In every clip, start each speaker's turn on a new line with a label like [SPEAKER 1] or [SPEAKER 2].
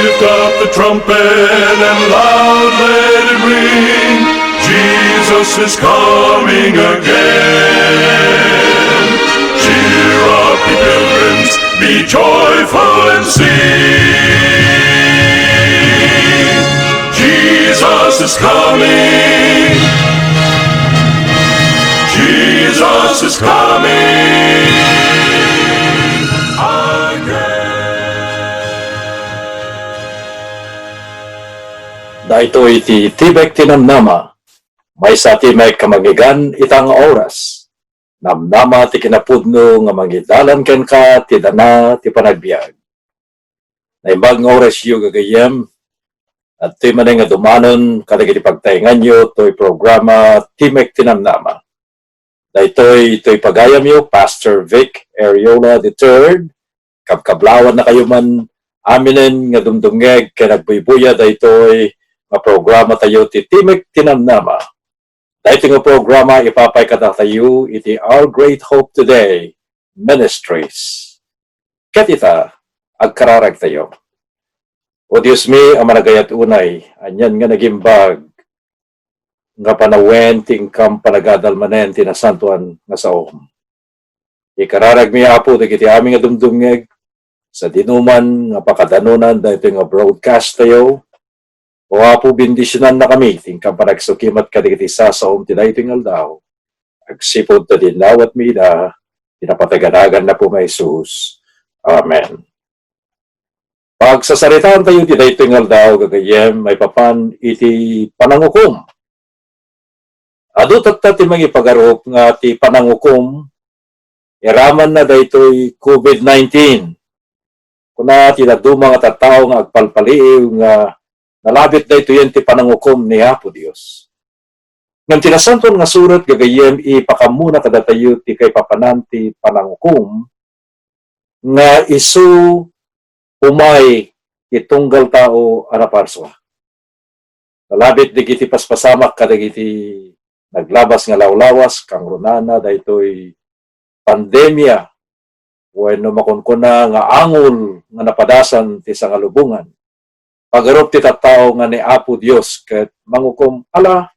[SPEAKER 1] Lift up the trumpet and loud let it ring. Jesus is coming again. Cheer up, ye pilgrims, be joyful and sing. Jesus is coming. Jesus is coming again.
[SPEAKER 2] Dahito iti tibek tinamnama, may sa timek kamagigan itang oras. Namnama ti kinapudno nga mangidalan ken ka ti dana ti panagbiag. Naimbag nga oras yu gagayem, at ti manay nga dumanon kadagiti pagtaingan yu to'y programa Timek Tinamnama. Dahito'y pagayam yu, Pastor Vic Ariola III, kabkablawan na kayo man aminen nga dumdumngeg kaya nagbuybuya dahito'y nga programa tayo ti Timek Tinamnama. Dahito nga programa ipapay kada tayo iti Our Great Hope Today Ministries. Katita, agkararag tayo. O Diyos mi, ang managayat unay, anyan nga nagimbag, nga panawen tingkam panagadalmanen tinasantuan nga saom. Ikararag mi apo dagiti aming nga dumdumngeg sa dinuman nga pakadanunan dahito nga broadcast tayo. O apo bindisyonan na kami tingkam panagsukimat kadagiti sasaom ti dayto nga aldaw. Agsipod ta din lawat mida tinapataganagan na po may Jesus. Amen. Pagsasaritaan tayo ti dayto nga aldaw gagayem may papan iti panangukom. Adu tatta ti mangipagarup nga ti panangukom iraman na daytoy COVID-19. Kuna ti naduma nga tattao nga agpalpaliw nga nalabit daytoy yen ti panangukom ni Apo Dios. Ngem tinasanton nga surat gagayem ipakamuna kada tayo ti kay papanan ti panangukom nga isu umay itunggal tao anaparswa. Nalabit digiti paspasamak kadagiti naglabas nga lawlawas kang runana daytoy pandemya wenno makunkuna nga angol nga napadasan ti sangalubungan. Pagarup ti tattao nga ni Apo Dios ket mangukom ala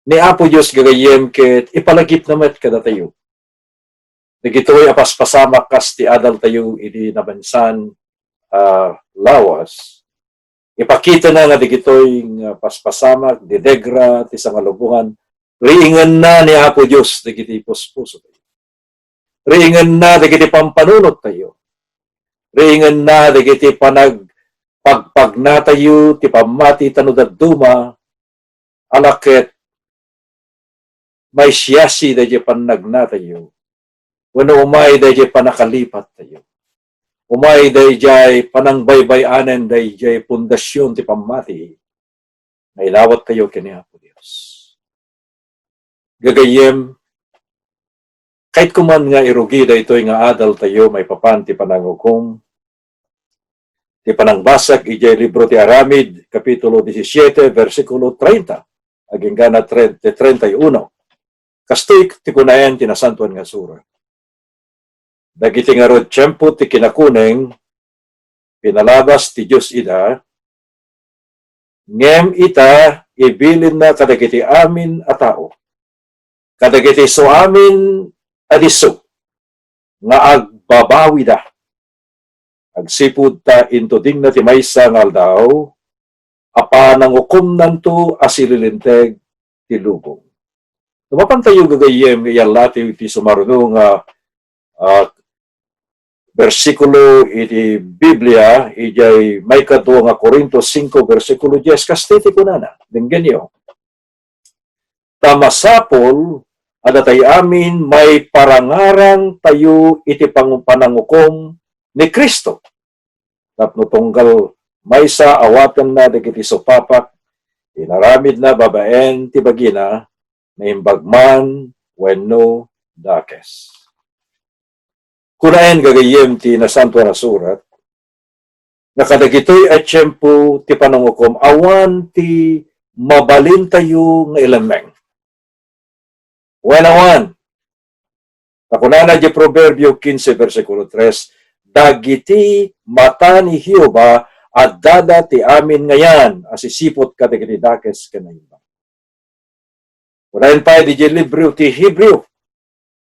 [SPEAKER 2] ni Apo Dios gagayem ket ipalagip namet kada tayo. Digitoy apaspasamak kas ti adal tayo idi nabansan lawas. Ipakita na nga digitoy nga paspasamak didegra ti sangalubungan. Riingan na ni Apo Diyos dagiti puspuso tayo. Riingan na dagiti pampanunot tayo. Riingan na dagiti pagpag na tayo ti pamati tanudaduma alaket may siyasi dagiti panagna tayo. Wano umay dagiti panakalipat tayo. Umay dagiti panangbaybayanen dagiti pundasyon ti pamati. Nailawat tayo kini Apo Diyos. Gagayem, kahit kuman nga irugi daytoy nga adal tayo may papan ti panangukom, ti panangbasag ijay libro ti Aramid, kapitulo 17, versikulo 30, aging gana 31. Kastoy ti kunayan tinasantuan nga sura. Dagiti nga rod tiyempo ti kinakuneng, pinalabas ti Diyos ida, ngem ita ibilin na kadagiti amin a tao. Kadagiti so amin adiso nga agbabawi da. Agsipud ta into ding na ti maysa nga aldaw apa nangukom nanto asililinteg ti lubong. Tumapan tayo gagayem iyalati ti sumaruno nga versikulo iti Biblia ijay may kadwa nga Korinto 5 versikulo 10 kastiti kunana. Dinggan niyo. Tamasapol adatay amin may parangarang tayo iti panangukom ni Kristo. Tapno tunggal may sa awatan na dagiti sopapak, inaramid na babaen ti bagina, na imbagman wenno dakes. Kunaen gagayem ti nasanto na surat, nakadagitoy at tiyempo ti panangukom, awan ti mabalin tayo nga ilameng. Wenawan, nakunana di Proverbio 15 versikulo 3, dagiti mata ni Hioba at dada ti amin ngayan asisipot kadagiti dakes kanayba. Unahin pa di libro ti Hebreo,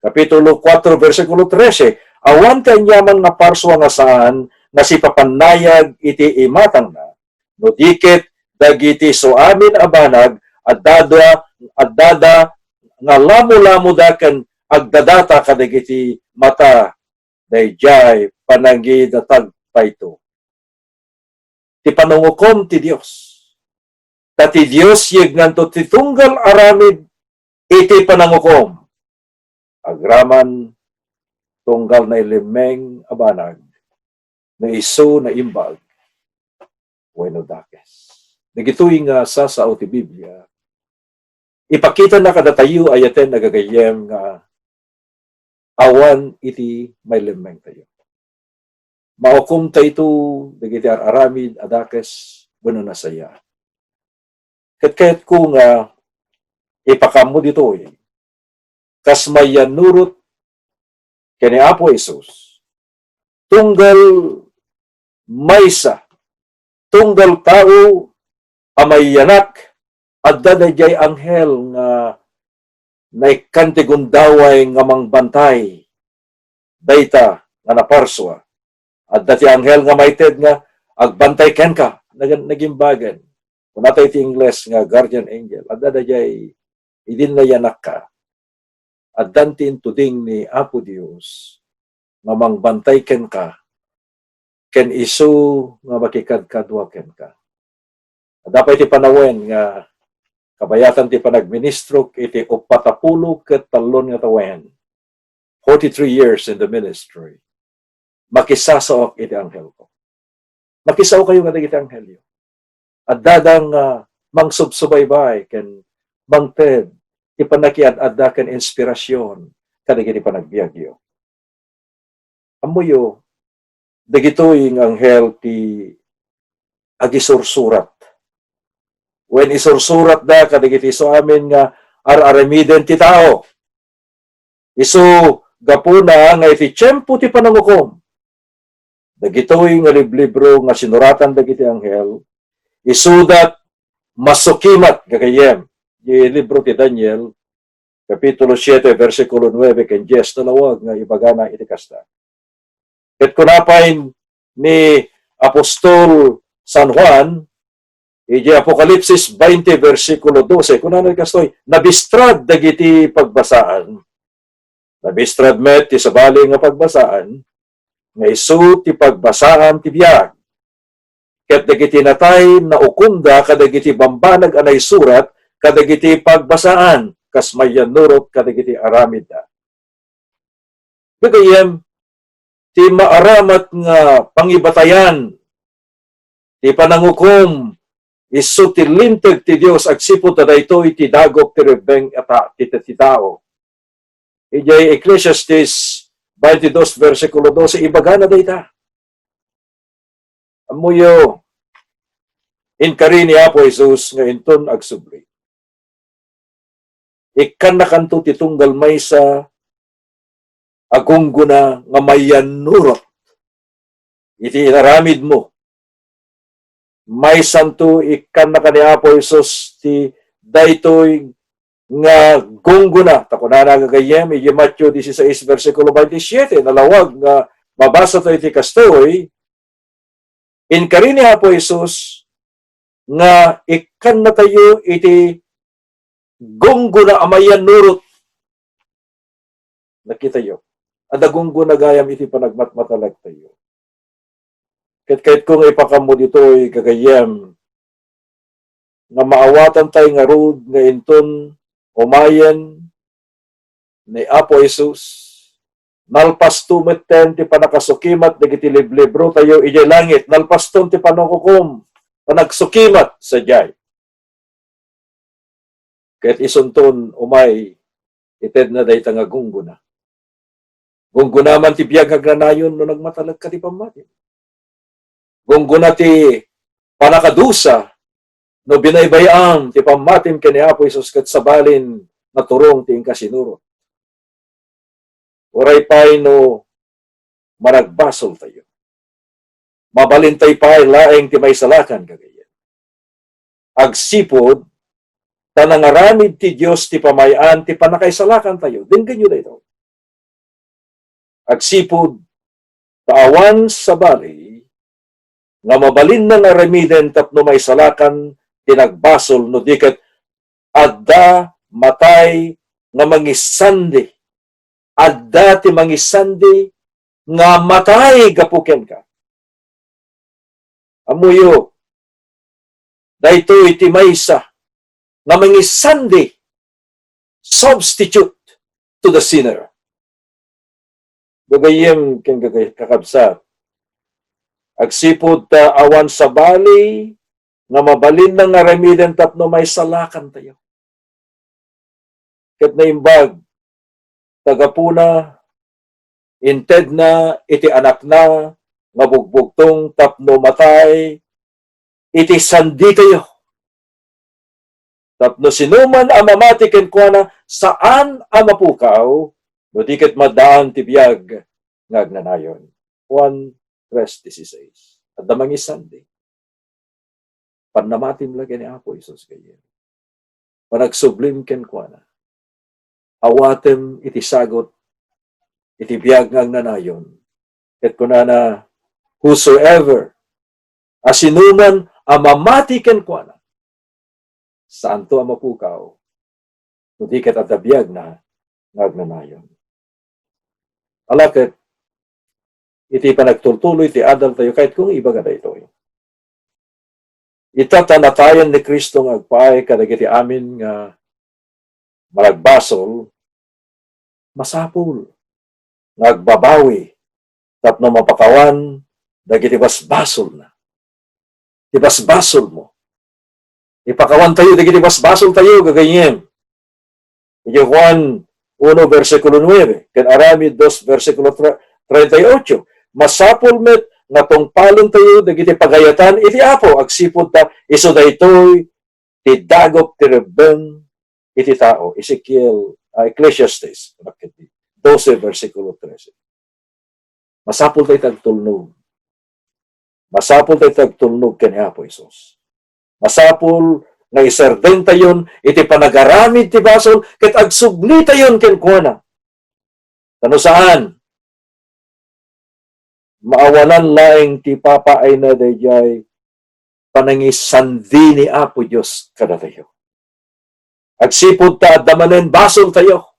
[SPEAKER 2] Kapitulo 4, versikulo 13, awan kanyaman nga parswa nga saan nga si papanayag iti imatang na, no dikit dagiti so amin abanag at dada nga lamo-lamo daken agdadata kadagiti mata dayjay panagi datag payto. Ti panungukom ti Dios. Tati Dios yegnganto ti tunggal aramid iti panangukom. Agraman tunggal na ilimeng abanag na iso na imbag wenno dakes. Nagituy nga sa ti Biblia, ipakita na kada tayo ayaten nagagayem nga awan iti may limeng tayo. Maukum tayo ito dagiti aramid adakes wenno nasaya. Ket ko nga ipakamo dito kas mayan nurot kani Apo Isus tunggal maysa tunggal tao amay yanak at dadayjay anghel nga naikantigundaway nga mangbantay dayta nga naparswa at dati anghel nga maited nga agbantay ken ka nagimbagan kung natay ti Ingles nga guardian angel at dadayjay idin na yanak ka at dantin tuding ni Apo Dios nga mangbantay ken ka ken isu nga makikadkadwa ken ka. At dapat iti panawen nga kabayatan ti panagministro iti 40 ket talon nga tawen. 43 years in the ministry. Makisasaok iti anghel ko. Makisaw kayo nga iti anghel yo. At dadang mangsubsubaybay ken mangted ti panakiad-adda ken inspirasyon kadagiti panagbiagyo. Amuyo dagitoy ng anghel ti agisursurat. When isursurat da kadagiti so amin nga araramiden ti tao. Isu gapuna nga iti tiyempo ti panangukom. Dagitoy nga liblibro nga sinuratan dagiti anghel isudat masukimat gagayem. Di libro ti Daniel, Kapitulo 7, versikulo 9, ken 10, talawag nga ibagana iti kasta. Ket kunapain ni Apostol San Juan, iti Apokalipsis 20, versikulo 12, kunano kastoy, nabistrad dagiti pagbasaan. Nabistrad met ti sabali nga pagbasaan, nga isu ti pagbasaan ti biag. Ket dagiti natay na ukunda kadagiti bambanag anay surat kadagiti pagbasaan kas mayan nurot kadagiti aramid da. Gagayem ti maaramat nga pangibatayan ti panangukom isu ti linteg ti Dios agsipud ta daytoy ti dagok ti rebeng ata ti tao. Ijay Ecclesiastes 22 versikulo 12 ibagana dayta. Amuyo inkari ni Apo Jesus nga inton agsubli. Ikan na kanto titunggal maysa agungguna nga mayan nurot. Iti inaramid mo. May santo ikan na kani Apo Jesus ti daytoy nga gungguna. Takunana gagayem, iti Matthew 16 versikulo 27, nalawag nga mabasa to iti kastoy, inkari ni Apo Jesus nga ikan na tayo iti gunggo na amayan nurot. Nakita yo. Ada gunggo na gayam iti panagmatmatalag tayo. Kahit kung ipakamo dito ay kagayam nga maawatan tayo nga rod nga inton umayan ni Apo Jesus nalpastum ten ti panakasukimat dagiti liblibro tayo ijay langit nalpastum ti panakukom panagsukimat sa jay. Kahit isunton umay ited na day nga gunggo na. Gunggo naman ti biyag agranayon no nagmatalag ka ti pamatin. Gunggo na ti panakadusa no binaybayam ti pamatin kani Apo Isus ket sabalin naturong ti inkasinuro. Oray pay no managbasol tayo. mabalintay pa laeng ti may salakan kagayan. Agsipod, tanangaramid ti Diyos ti pamayan ti panakaisalakan tayo. Din ganyo na ito. Agsipod, taawan sa bali, nga mabalin na nga remiden tapno may salakan tinagbasol no diket adda matay nga mangisandi. Adda ti mangisandi nga matay gapuken ka. Amuyo, dahito iti maysa nga mangisandi substitute to the sinner. Gagayem ken kakabsat. Agsipod ta awan sa bali nga mabalin na nga remiden tapno may salakan tayo. Ket naimbag tagapuna inted na iti anak na nga bugbugtong tapno matay iti sandi tayo. Tapno sinuman ang mamati ken kuana saan ang mapukaw no diket madaan ti biag nga agnanayon. 1:16. At damang isandi. Panamatim lagi ni Apo Isus kayo. Panagsublim ken kuana. Awatem iti sagot iti biag nga agnanayon. Ket kunana whosoever asinuman ang mamati ken kuana saan to ang mapukaw no diket at biag na nga agnanayon. Alakit, iti panagtultuloy ti adal tayo kahit kung iba gada ito. Itatanatayan ni Kristo nga agpaay kadagiti amin nga malagbasol, masapul, nagbabawi, tapno mapakawan, dagiti basbasol na. Ibasbasol mo. Ipakawan tayo, dagiti basbasol tayo, gaganyan. Iti Juan 1, versikulo 9, ken Aramid 2, versikulo 38. Masapul met nga tungpalon tayo dagiti pagayatan iti Apo agsipod ta iso daytoy ti dagop ti rebben iti tao. Ecclesiastes 12, versikulo 13. Masapul tayo tagtulnog. Masapul tayo tagtulnog ken Apo Isus. Masapul nga iserden tayon iti panagaramid ti basol ket agsubli tayon ken kuana. Tano saan? Maawalan laeng ti papaay na dayjay panangisandi ni Apo Dios kada tayo. Agsipod ta damanen basol tayo.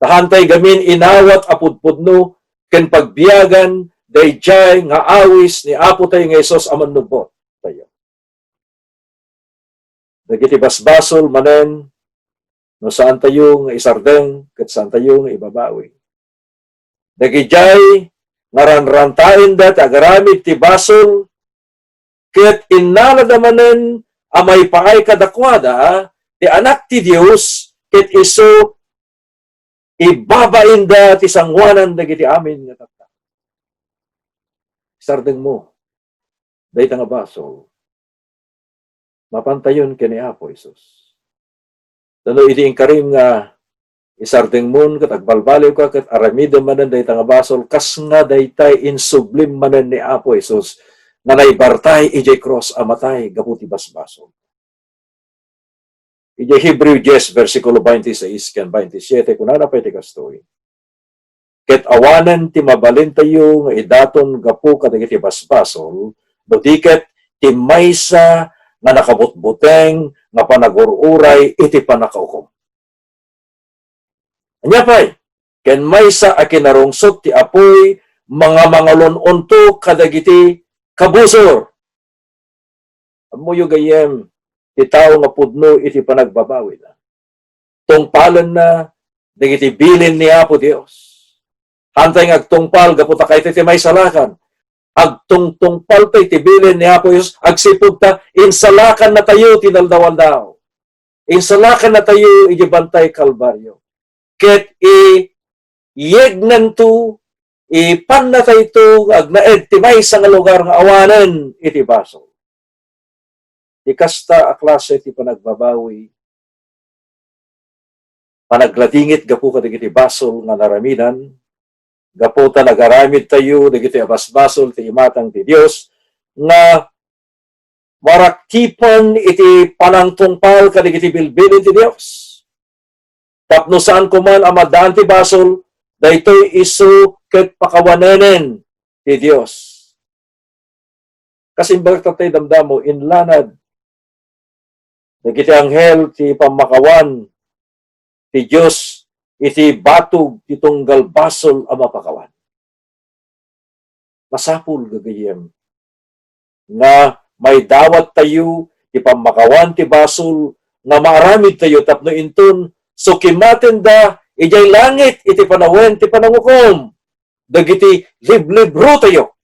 [SPEAKER 2] Tahantay gamin inawat apudpudno ken pagbiyagan dayjay nga awis ni Apo tayo nga Hesus a mannugbot tayo. Dagiti basbasol manen no saan tayo nga isardeng ket saan tayo nga ibabawi. Dagijay ngaranrantain dat agaramid ti basol ket innalada manen amay paay kadakwada ti anak ti Dios ket isu ibabainda ti sangwanan dagiti amin nga tata. Isardeng mo dayta nga basol mapantayon ken ni Apo Isus. Dano iti ingkarim nga isardeng mon ket agbalbaliw ka ket aramidem manen dayta nga basol kas nga daytay insublim manen ni Apo Isus nga naibartay ijay cross amatay gapu ti basbasol. Ijay Hebreo 10 versikulo 26 ken 27 kunana pay ti kastoy. Ket awanen ti mabalin tayo nga idaton gapu kadagiti basbasol no diket ti maysa nga nakabutbuteng nga panagururay iti panakaukom. Anya pay, ken maysa a kinarungsot ti apoy mga mangalon-unto kadagiti kabusor. Amuyo gayem, ti tao nga pudno iti panagbabawi na. Tungpalan na dagiti bilin ni Apo Dios. Hantay nga agtungpal gaputa kay ti may salakan. Agtungtungpal tayo tibilin ni Apo Diyos, agsipod ta, insalakan na tayo, tinaldawaldaw. Insalakan na tayo, ijibantay kalbaryo. Ket iyegnan to, ipan na tayo to, agnaed, timay sa nga lugar nga awanan, iti baso. Ikasta a klase ti panagbabawi, panagladingit gapu kadig iti basol nga naramidan, Gaputa nagaramid tayo, dagiti abasbasol, ti imatang ti Diyos, nga maraktipan iti panangtungpal kadigiti bilbilin ti Diyos. Tapno saan kuman amadaan ti basol, daytoy isu ket pakawanenen ti Diyos. Kasi bagtatay damdamo, inlanad, dagiti anghel ti pamakawan ti Diyos, iti batog ti tunggal basol a mapakawan. Masapul gagayem nga may dawat tayo ti pamakawan ti basol nga maaramid tayo tapno inton sukimaten da ijay langit iti panawen ti panangukom dagiti liblibro tayo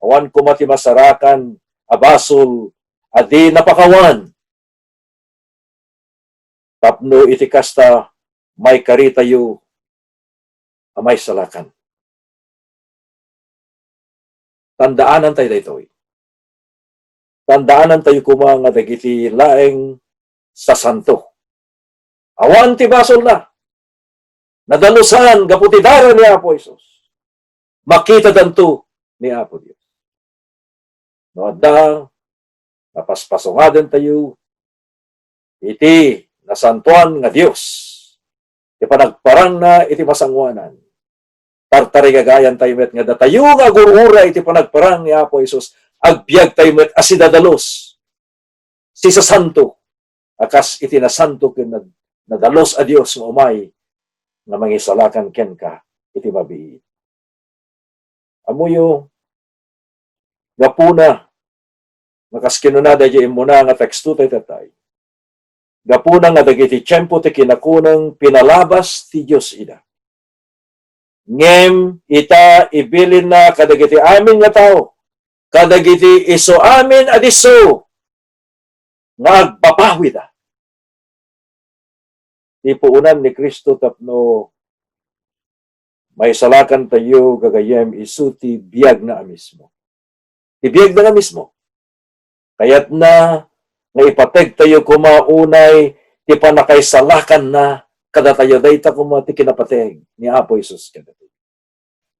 [SPEAKER 2] awan kumati masarakan a basol adi napakawan tapno iti kasta may kari tayo a may salakan. Tandaanan tayo daytoy. Tandaanan tayo kuma nga dagiti laeng sa santo. Awan ti basol na. Nadalusan gaputidara ni Apo Isus. Makita danto ni Apo Dios. No adda napaspasongaden tayo iti nasantuan nga Dios. Iti panagparang na iti masangwanan. Tartari gagayan tayo met nga datayo nga gurura iti panagparang ni Apo Isus. Agbiag tayo met asidadalos. Si sa santo. Akas iti nasanto ken nadalos a Dios nga umay nga mangisalakan ken ka iti mabiit. Amuyo gapuna nakaskinunada di imuna nga teksto tayo tatay. Gapuna nga dagiti tiyempo ti kinakunang pinalabas ti Dios ida. Ngem ita ibilin na kadagiti amin nga tao. Kadagiti iso amin adiso nga agpapawi da. Di puunan ni Kristo tapno may salakan tayo gagayem isu ti biyag na mismo. Ti biyag na mismo. Kayat na nga ipateg tayo kumaunay ti panakaisalakan na kada tayo dayta kuma ti kinapateg ni Apo Isus kada.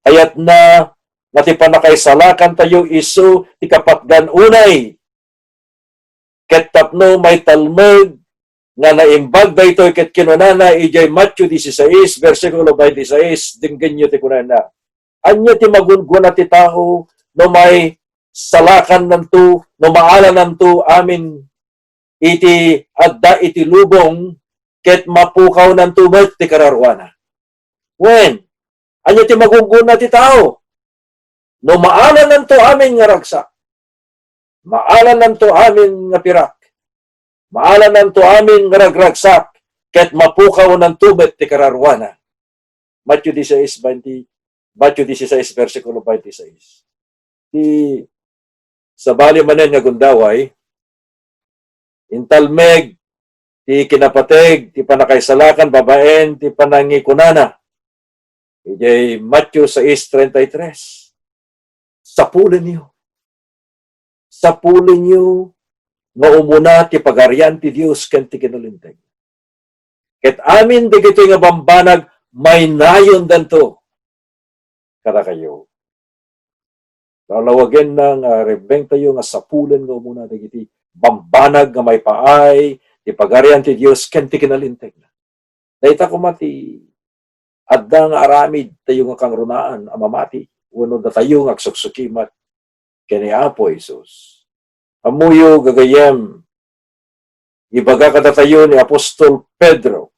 [SPEAKER 2] Kayat na nga ti panakaisalakan tayo isu ti kapatgan unay. Ket tapno may talmud nga naimbag daytoy ket kinunana ijay Matthew 16 versikulo 26 dinggen nyo ti kunana. Anya ti magungguna ti tao no may salakan nanto no maalan nanto amin iti adda iti lubong ket mapukaw nanto met ti kararwana. When anya ti magungguna ti tao no maalan nanto amin nga ragsak. Maalan nanto amin nga pirak. Maalan nanto amin nga ragragsak ket mapukaw nanto met ti kararwana. Matthew 16 versikulo 26. Ti sabali manen nga gundaway intalmeg ti kinapateg ti panakaisalakan babaen ti panangikunana. Ijay Matthew 6:33. Sapulin niyo. Sapulin niyo nga umuna ti pagarian ti Dios ken ti kinulinteg. Ket amin digito nga bambanag may nayon danto kada kayo. Lalawagen na nga rebeng tayo nga sapulin nga umuna digiti bambanag nga may paay ti pagarian ti Dios ken ti kinalinteg na. Dayta kumati adda nga aramid tayo nga kangrunaan amamati wenno da tayo nga agsuksukimat ken ni Apo Isus. Amuyo gagayem ibaga kada tayo ni Apostol Pedro.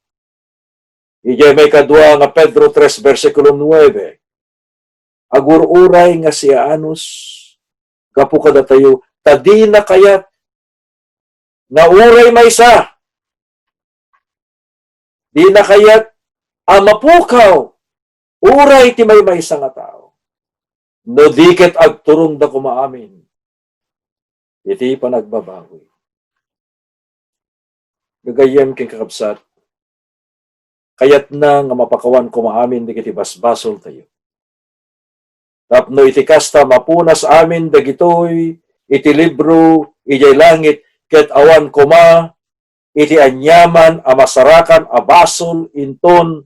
[SPEAKER 2] Ijay may kadua nga Pedro 3 versikulo 9. Agururay nga si Anus gapu kada tayo tadi na kayat nga uray maysa. Di na kayat mapukaw uray ti may maysa nga tao. No diket agturong da kumaamin. Iti panagbabawi. Gagayem king kakabsat. Kayat na nga mapakawan kumaamin di kiti basbasol tayo. Tapno iti kasta mapunas amin dagitoy iti libro ijay langit ket awan kuma iti anyaman a masarakan a basol inton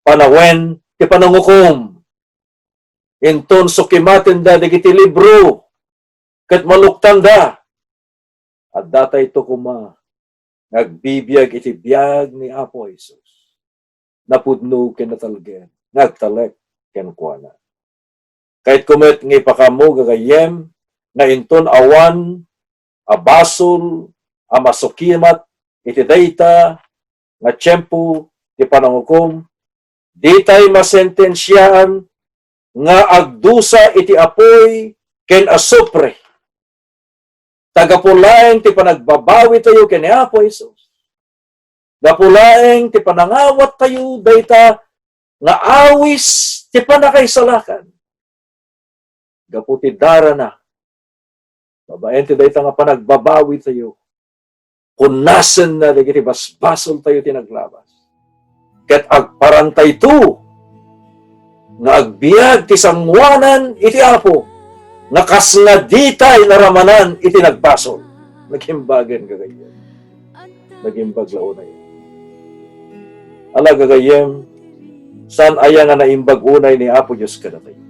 [SPEAKER 2] panawen ti panangukom Inton sukimatin da digiti libro, ket maluktan da. At datay ito kuma, nagbibiyag iti biyag ni Apo Jesus. Napudno kinatalgen, nagtalek ken kuana. Kahit kumet ng ipakamo gagayem, na inton awan, abasol, amasukimat, iti dayta, nga tiyempo, ti panangukom, di tay masentensyaan, nga agdusa iti apoy, ken asupre. Tagapulaeng ti panagbabawi tayo ken ni Apo Jesus. Gapulaeng ti panangawat tayo, dayta, nga awis, ti panakaisalakan. Gaputi dara na. Babaen ti dayta nga panagbabawi tayo. Kunasen na digiti basbasol tayo tinaglabas. Ket agparantay to nga agbiag ti sangwanan iti Apo. Nga kas nga ditay naramanan iti nagbasol. Nagimbagan gagayem. Nagimbag launay. Ala gagayem, saan aya nga naimbag unay ni Apo Diyos kada tayo?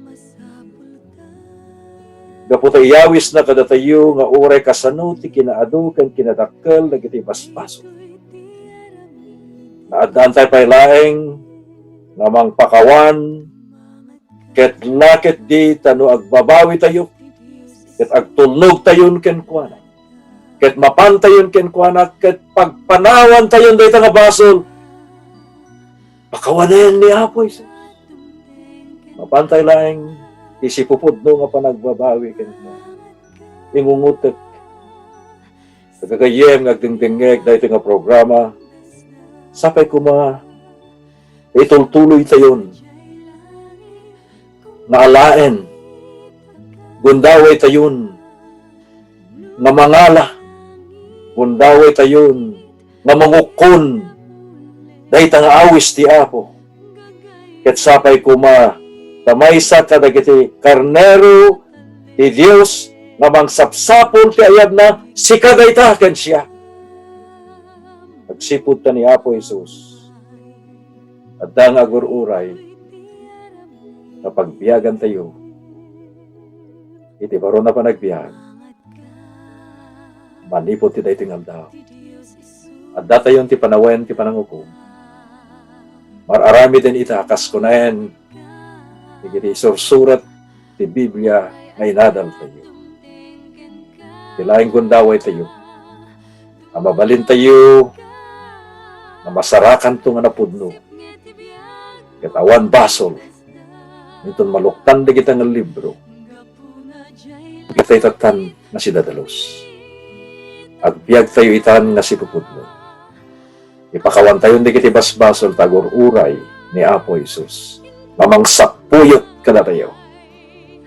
[SPEAKER 2] Gaputay yawis na kada tayo nga uray kasano ti kinaadu ken kinadakkel dagiti basbaso. Naadaan tayo pay laeng namang pakawan ket nakit di tano agbabawi tayo ket agtulnog tayon ken kuana. Ket mapantayon ken kuana ket pagpanawan tayon dayta nga basol. Pakawanen ni Apo Jesus. Mapantay laeng isipupudno nga panagbabawi kanina. Ingungutek. Nagagayem, nagdingdingeg, dahil nga programa. Sapay kuma, itultuloy tayon. Naalaen. Gundaway tayon. Nga mangala. Gundaway tayon. Nga mangukon. Dahil nga awis ti Apo. Ket sapay kuma, tamaysa kadagiti karnero ti Dios nga mangsapsapol ti ayab na si kadaytaken siya. Nagsipud ta ni Apo Jesus. At dang agururay na pagbiyagan tayo. Iti baro na panagbiag. Manipod ti dayting aldaw. At datayon ti panawen ti panangukom. Mararami din itakas kunayan Iti sursurat ti Biblia nga inadal tayo. Tilaing gundaway tayo. Amabalin tayo na masarakan to nga napudno. Katawan basol. Itong maluktan di kita nga libro. Itay tatan na si Dadalos. Agbiag tayo itan nga si pupudno. Ipakawan tayo di kiti basbasol tagor uray ni Apo Jesus. Mamangsapuyot ka na tayo.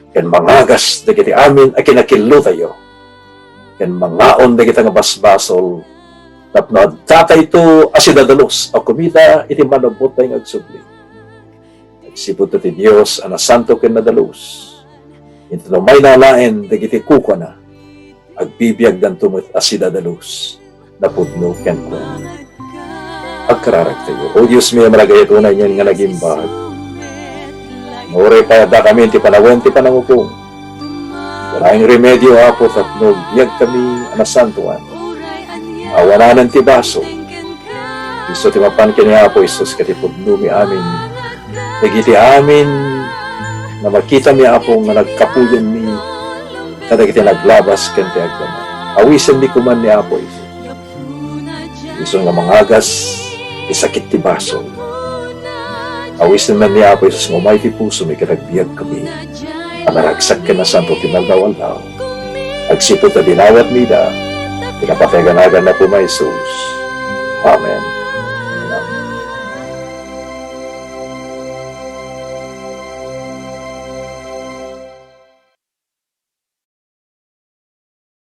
[SPEAKER 2] Ken mangagas da kiti amin a kinakillo tayo. Ken mangaon da kita nga basbasol tapno tatay ito asi Dadalos o kumita iti manabot tayong agsubli. Nagsipot ti Dios ana santo ken Dadalos. Ito na may nalain da kiti kuko na agbibiyag dan tumot asi Dadalos napudno ken ko. Agkararag tayo. O Diyos may malagayat unay niyan nga nagimbag. Mauri pa da kami ti panawen ti panangukong. Walaing remedyo Apo tapno biyag kami anasantuan. Awananan ti baso. Iso ti mapan kini Apo Isus katipudno mi amin. Nagiti amin na makita mi Apo nga nagkapuyan mi kada kiti naglabas ken ti agdama. Awisan mi kuman ni Apo Isus. Iso nga mangagas isakit ti baso. Awis naman ni Apo Jesus ngumay ti puso may karagbiyag kami. Amaragsak ka na santo tinaldaw-aldaw. Agsipot na dinawat nida. Pinapataganagan na po may Jesus. Amen.